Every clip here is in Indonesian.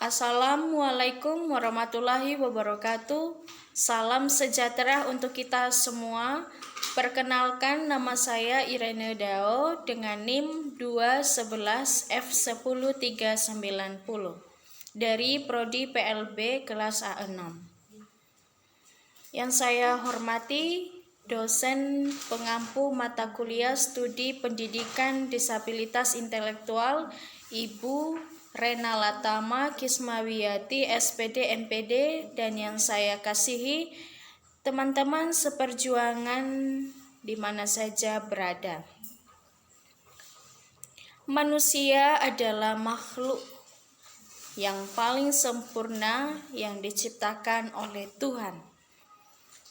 Assalamualaikum warahmatullahi wabarakatuh. Salam sejahtera untuk kita semua. Perkenalkan, nama saya Irene Dao dengan NIM 211F10390 dari Prodi PLB kelas A6. Yang saya hormati dosen pengampu mata kuliah studi pendidikan disabilitas intelektual Ibu Rena Latama Kismawiyati SPD NPD, dan yang saya kasihi teman-teman seperjuangan di mana saja berada. Manusia adalah makhluk yang paling sempurna yang diciptakan oleh Tuhan.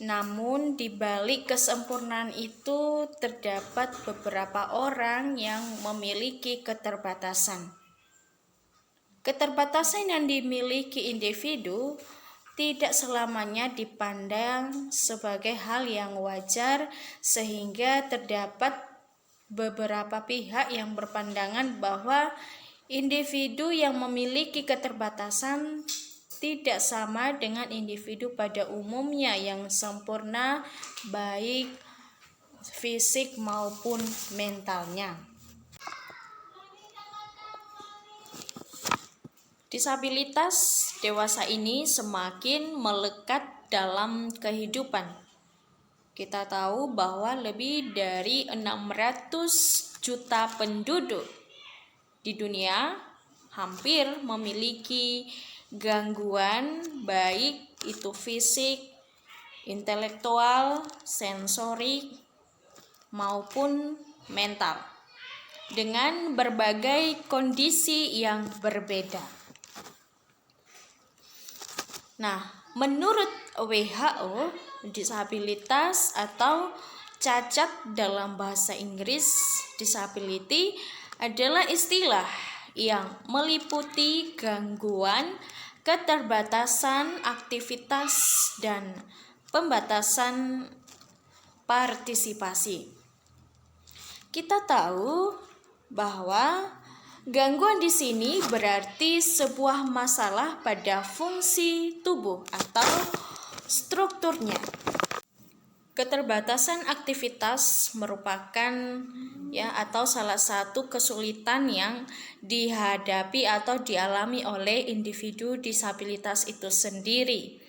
Namun di balik kesempurnaan itu terdapat beberapa orang yang memiliki keterbatasan. Keterbatasan yang dimiliki individu tidak selamanya dipandang sebagai hal yang wajar, sehingga terdapat beberapa pihak yang berpandangan bahwa individu yang memiliki keterbatasan tidak sama dengan individu pada umumnya yang sempurna baik fisik maupun mentalnya. Disabilitas dewasa ini semakin melekat dalam kehidupan. Kita tahu bahwa lebih dari 600 juta penduduk di dunia hampir memiliki gangguan baik itu fisik, intelektual, sensorik maupun mental dengan berbagai kondisi yang berbeda. Nah, menurut WHO, disabilitas atau cacat dalam bahasa Inggris disability adalah istilah yang meliputi gangguan, keterbatasan aktivitas, dan pembatasan partisipasi. Kita tahu bahwa gangguan di sini berarti sebuah masalah pada fungsi tubuh atau strukturnya. Keterbatasan aktivitas merupakan atau salah satu kesulitan yang dihadapi atau dialami oleh individu disabilitas itu sendiri,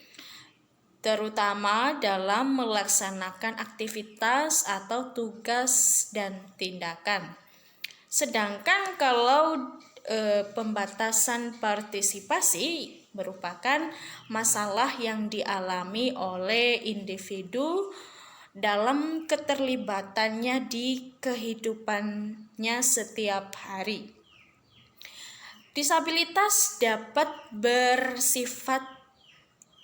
terutama dalam melaksanakan aktivitas atau tugas dan tindakan. Sedangkan kalau pembatasan partisipasi merupakan masalah yang dialami oleh individu dalam keterlibatannya di kehidupannya setiap hari. Disabilitas dapat bersifat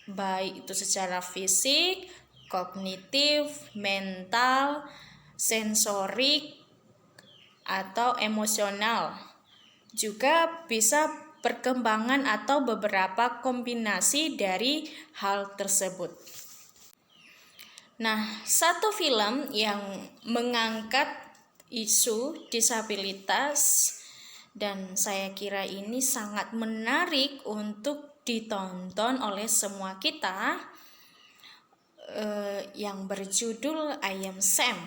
baik itu secara fisik, kognitif, mental, sensorik, atau emosional. Juga bisa perkembangan atau beberapa kombinasi dari hal tersebut. Nah, satu film yang mengangkat isu disabilitas dan saya kira ini sangat menarik untuk ditonton oleh semua kita, yang berjudul I Am Sam.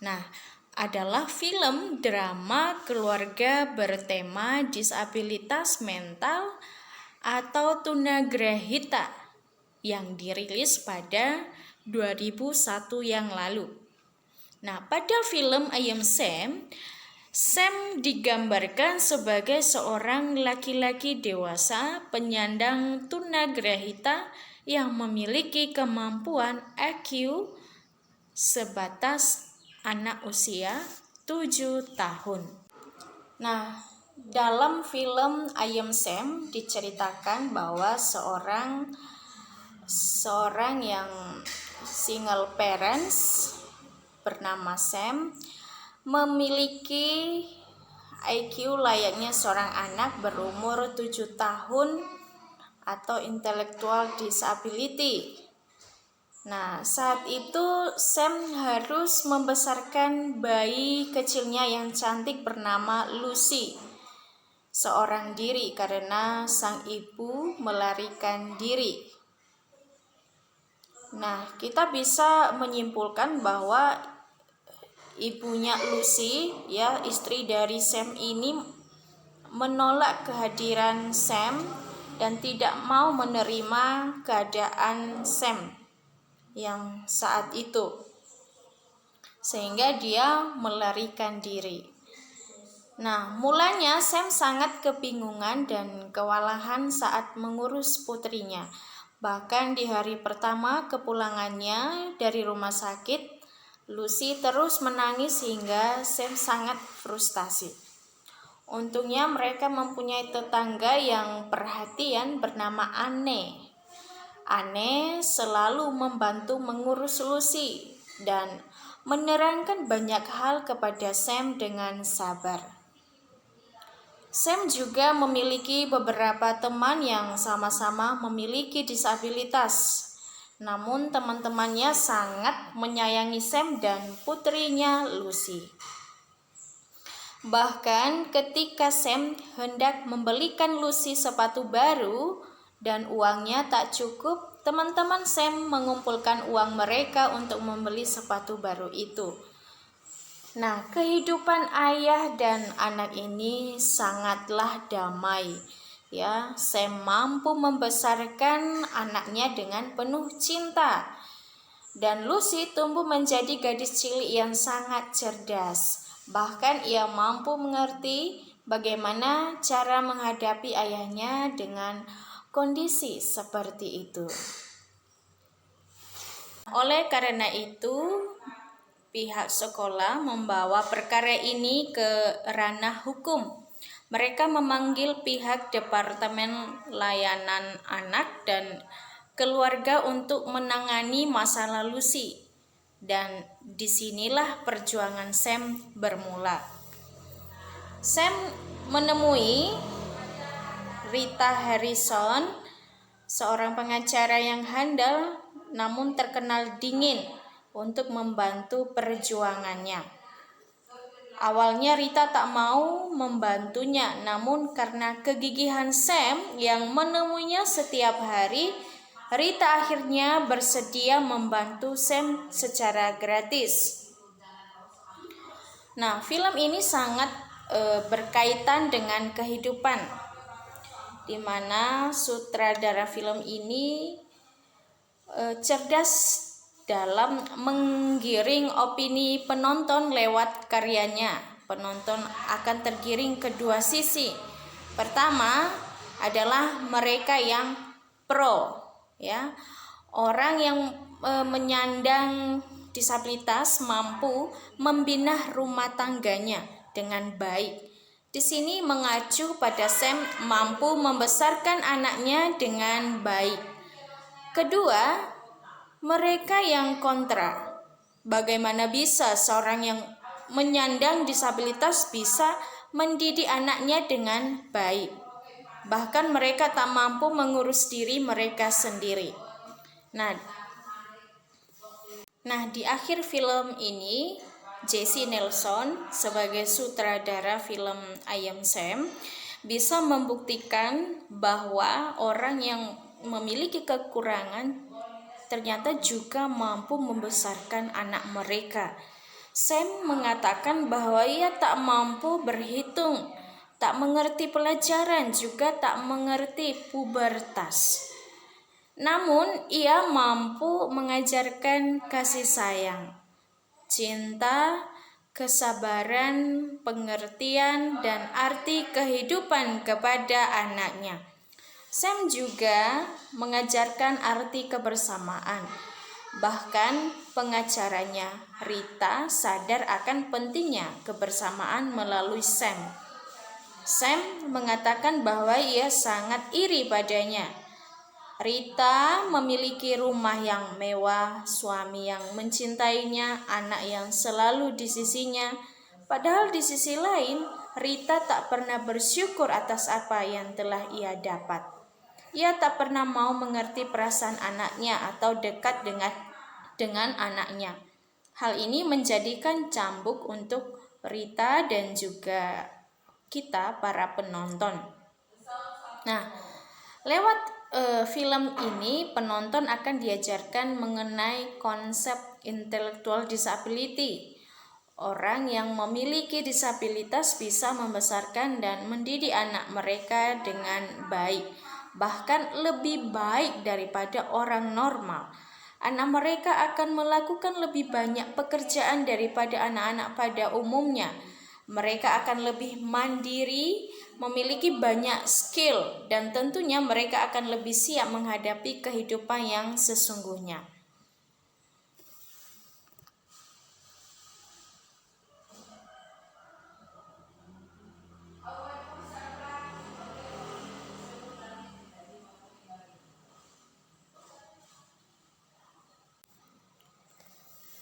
Nah, adalah film drama keluarga bertema disabilitas mental atau tunagrahita yang dirilis pada 2001 yang lalu. Nah, pada film I Am Sam, Sam digambarkan sebagai seorang laki-laki dewasa penyandang tunagrahita yang memiliki kemampuan IQ sebatas anak usia 7 tahun. Nah, dalam film I Am Sam diceritakan bahwa seorang yang single parents bernama Sam memiliki IQ layaknya seorang anak berumur 7 tahun atau intellectual disability. Nah, saat itu Sam harus membesarkan bayi kecilnya yang cantik bernama Lucy. seorang diri karena sang ibu melarikan diri. Nah, kita bisa menyimpulkan bahwa ibunya Lucy, ya, istri dari Sam ini menolak kehadiran Sam dan tidak mau menerima keadaan Sam yang saat itu, sehingga dia melarikan diri. Nah, mulanya Sam sangat kebingungan dan kewalahan saat mengurus putrinya. Bahkan di hari pertama kepulangannya dari rumah sakit, Lucy terus menangis hingga Sam sangat frustasi. Untungnya mereka mempunyai tetangga yang perhatian bernama Anne. Anne selalu membantu mengurus Lucy dan menerangkan banyak hal kepada Sam dengan sabar. Sam juga memiliki beberapa teman yang sama-sama memiliki disabilitas. Namun teman-temannya sangat menyayangi Sam dan putrinya Lucy. Bahkan ketika Sam hendak membelikan Lucy sepatu baru dan uangnya tak cukup, teman-teman Sam mengumpulkan uang mereka untuk membeli sepatu baru itu. Nah, kehidupan ayah dan anak ini sangatlah damai. Ya, Sam mampu membesarkan anaknya dengan penuh cinta. Dan Lucy tumbuh menjadi gadis cilik yang sangat cerdas. Bahkan ia mampu mengerti bagaimana cara menghadapi ayahnya dengan kondisi seperti itu. Oleh karena itu, pihak sekolah membawa perkara ini ke ranah hukum. Mereka memanggil pihak Departemen Layanan Anak dan Keluarga untuk menangani masalah Lucy. Dan disinilah perjuangan Sam bermula. Sam menemui Rita Harrison, seorang pengacara yang handal namun terkenal dingin, untuk membantu perjuangannya. Awalnya Rita tak mau membantunya, namun karena kegigihan Sam yang menemuinya setiap hari, Rita akhirnya bersedia membantu Sam secara gratis. Nah, film ini sangat berkaitan dengan kehidupan, di mana sutradara film ini cerdas dalam menggiring opini penonton lewat karyanya. Penonton akan tergiring ke dua sisi. Pertama adalah mereka yang pro, ya. Orang yang menyandang disabilitas mampu membina rumah tangganya dengan baik. Di sini mengacu pada Sam mampu membesarkan anaknya dengan baik. Kedua, mereka yang kontra. Bagaimana bisa seorang yang menyandang disabilitas bisa mendidik anaknya dengan baik? Bahkan mereka tak mampu mengurus diri mereka sendiri. Nah, di akhir film ini, Jesse Nelson sebagai sutradara film I Am Sam bisa membuktikan bahwa orang yang memiliki kekurangan ternyata juga mampu membesarkan anak mereka. Sam mengatakan bahwa ia tak mampu berhitung, tak mengerti pelajaran, juga tak mengerti pubertas. Namun ia mampu mengajarkan kasih sayang, cinta, kesabaran, pengertian, dan arti kehidupan kepada anaknya. Sam juga mengajarkan arti kebersamaan. Bahkan pengacaranya Rita sadar akan pentingnya kebersamaan melalui Sam. Sam mengatakan bahwa ia sangat iri padanya. Rita memiliki rumah yang mewah, suami yang mencintainya, anak yang selalu di sisinya. Padahal di sisi lain, Rita tak pernah bersyukur atas apa yang telah ia dapat. Ia tak pernah mau mengerti perasaan anaknya atau dekat dengan anaknya. Hal ini menjadikan cambuk untuk Rita dan juga kita para penonton. Nah, lewat film ini penonton akan diajarkan mengenai konsep intellectual disability. Orang yang memiliki disabilitas bisa membesarkan dan mendidik anak mereka dengan baik, bahkan lebih baik daripada orang normal. Anak mereka akan melakukan lebih banyak pekerjaan daripada anak-anak pada umumnya. Mereka akan lebih mandiri, memiliki banyak skill, dan tentunya mereka akan lebih siap menghadapi kehidupan yang sesungguhnya.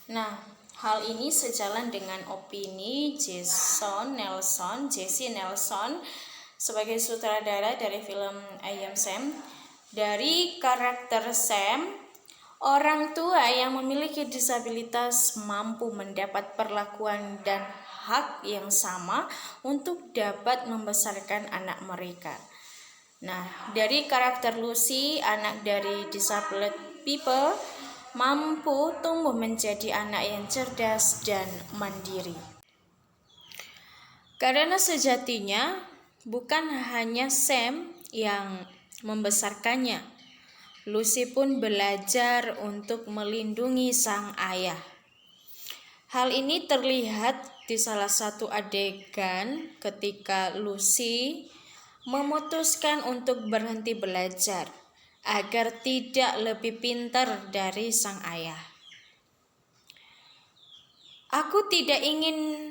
Nah, hal ini sejalan dengan opini Jesse Nelson sebagai sutradara dari film I Am Sam. Dari karakter Sam, orang tua yang memiliki disabilitas mampu mendapat perlakuan dan hak yang sama untuk dapat membesarkan anak mereka. Nah, dari karakter Lucy, anak dari disabled people, mampu tumbuh menjadi anak yang cerdas dan mandiri. Karena sejatinya bukan hanya Sam yang membesarkannya, Lucy pun belajar untuk melindungi sang ayah. Hal ini terlihat di salah satu adegan ketika Lucy memutuskan untuk berhenti belajar agar tidak lebih pintar dari sang ayah. Aku tidak ingin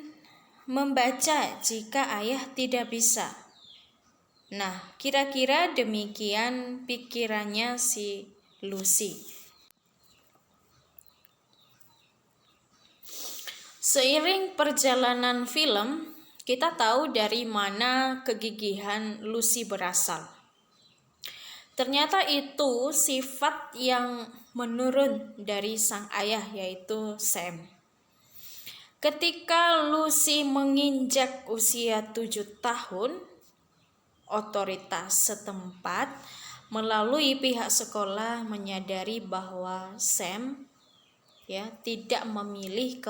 membaca jika ayah tidak bisa. Nah, kira-kira demikian pikirannya si Lucy. Seiring perjalanan film, kita tahu dari mana kegigihan Lucy berasal. Ternyata itu sifat yang menurun dari sang ayah, yaitu Sam. Ketika Lucy menginjak usia 7 tahun, otoritas setempat melalui pihak sekolah menyadari bahwa Sam tidak memiliki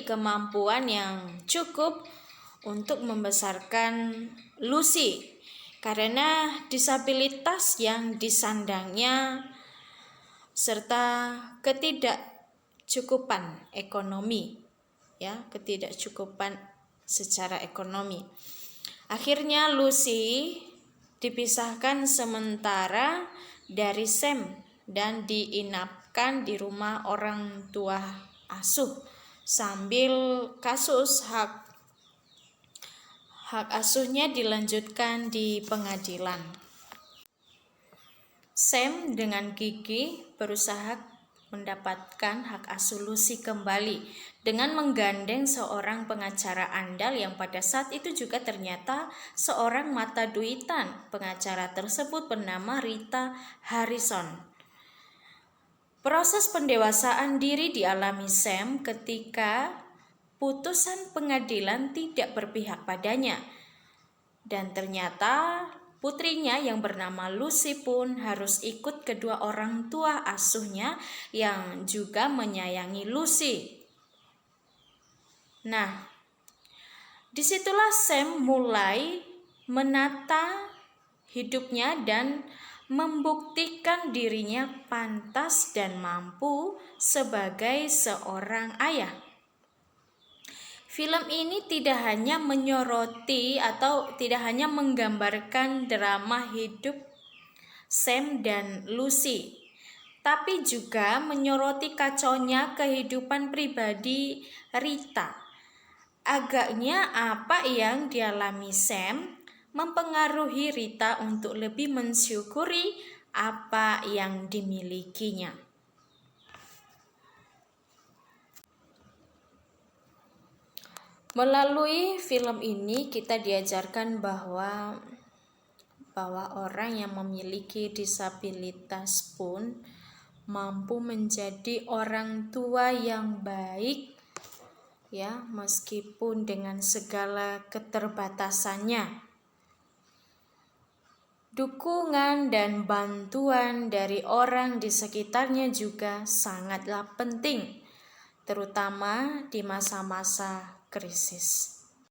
kemampuan yang cukup untuk membesarkan Lucy karena disabilitas yang disandangnya serta ketidakcukupan secara ekonomi. Akhirnya Lucy dipisahkan sementara dari Sam dan diinapkan di rumah orang tua asuh sambil kasus hak asuhnya dilanjutkan di pengadilan. Sam dengan gigih berusaha mendapatkan hak asuh Lucy kembali dengan menggandeng seorang pengacara andal yang pada saat itu juga ternyata seorang mata duitan. Pengacara tersebut bernama Rita Harrison. Proses pendewasaan diri dialami Sam ketika putusan pengadilan tidak berpihak padanya. Dan ternyata putrinya yang bernama Lucy pun harus ikut kedua orang tua asuhnya yang juga menyayangi Lucy. Nah, disitulah Sam mulai menata hidupnya dan membuktikan dirinya pantas dan mampu sebagai seorang ayah. Film ini tidak hanya menyoroti atau tidak hanya menggambarkan drama hidup Sam dan Lucy, tapi juga menyoroti kacaunya kehidupan pribadi Rita. Agaknya apa yang dialami Sam mempengaruhi Rita untuk lebih mensyukuri apa yang dimilikinya. Melalui film ini kita diajarkan bahwa orang yang memiliki disabilitas pun mampu menjadi orang tua yang baik, ya, meskipun dengan segala keterbatasannya. Dukungan dan bantuan dari orang di sekitarnya juga sangatlah penting, terutama di masa-masa krisis.